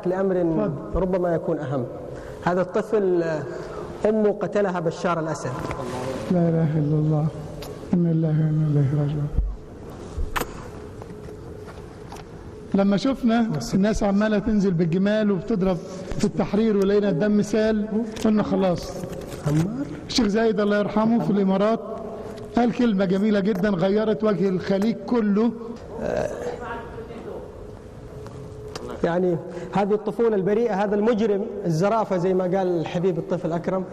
لأمر ربما يكون أهم. هذا الطفل أمه قتلها بشار الأسد. لا إله إلا الله، إنا لله وإنا إليه راجعون. لما شفنا الناس عمالة تنزل بالجمال وبتضرب في التحرير ولقينا الدم سال، قلنا خلاص. الشيخ زايد الله يرحمه في الإمارات قال كلمة جميلة جدا غيرت وجه الخليج كله. يعني هذه الطفولة البريئة، هذا المجرم الزرافة زي ما قال الحبيب الطفل أكرم.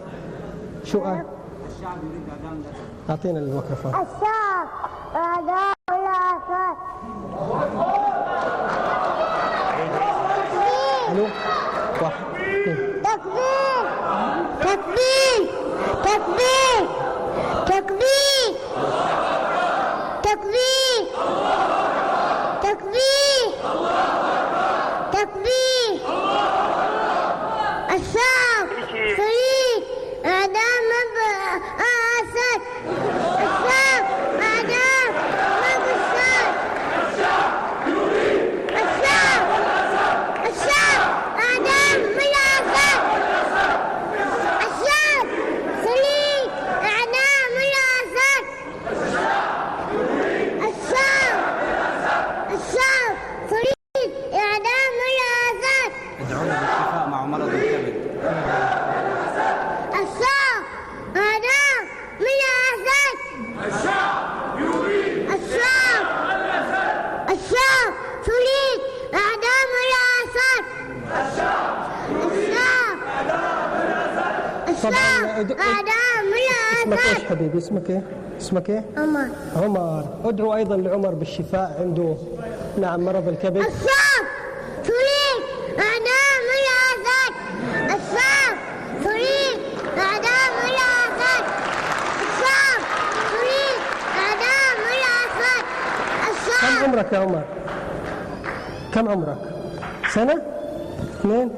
شو قال؟ الشعب يريد إعدام الأسد. أعطينا الميكروفون. الشعب إعدام الأسد. ألو؟ واحد تكبير تكبير تكبير تكبير تكبير تكبير تكبير. الشعب يريد إعدام الأسد. الشعب إعدام الأسد. الشعب يريد الشعب إعدام الأسد. الشعب يريد إعدام الأسد. الشعب يريد إعدام الأسد. ادعونا بالشفاء مع مرض الكبد. الشعب إعدام الأسد. الشعب يريد الشعب يريد إعدام الأسد. الشعب إعدام اسمك الأسد. ايش حبيبي؟ اسمك ايه؟ اسمك ايه؟ عمر. عمر. ادعو ايضا لعمر بالشفاء، عنده نعم مرض الكبد. الشعب يريد إعدام الأسد. الشعب يريد إعدام الأسد. الشعب يريد إعدام الأسد. كم عمرك يا عمر؟ كم عمرك؟ سنة؟ 2؟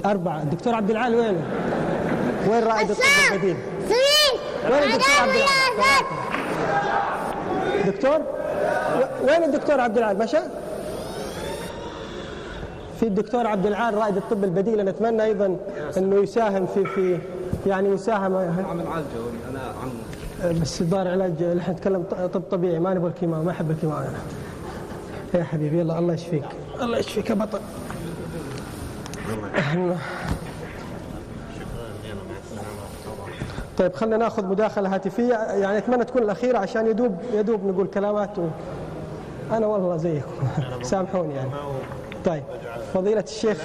4. الدكتور عبد العال وينه؟ وين رائد الطب البديل؟ وين الدكتور عبد العال؟ دكتور؟ وين الدكتور عبد العال؟ مشى؟ في الدكتور عبد العال رائد الطب البديل، نتمنى ايضا انه يساهم في يعني يساهم. عم نعالجه انا عم بس دار علاج، نحن نتكلم طب طبيعي، ما نبغى الكيماوي، ما احب الكيماوي انا. يا حبيبي يلا الله يشفيك، الله يشفيك يا بطل. طيب خلينا ناخذ مداخلة هاتفية، يعني اتمنى تكون الأخيرة عشان يدوب نقول كلامات أنا والله زيكم سامحوني يعني. طيب فضيلة الشيخ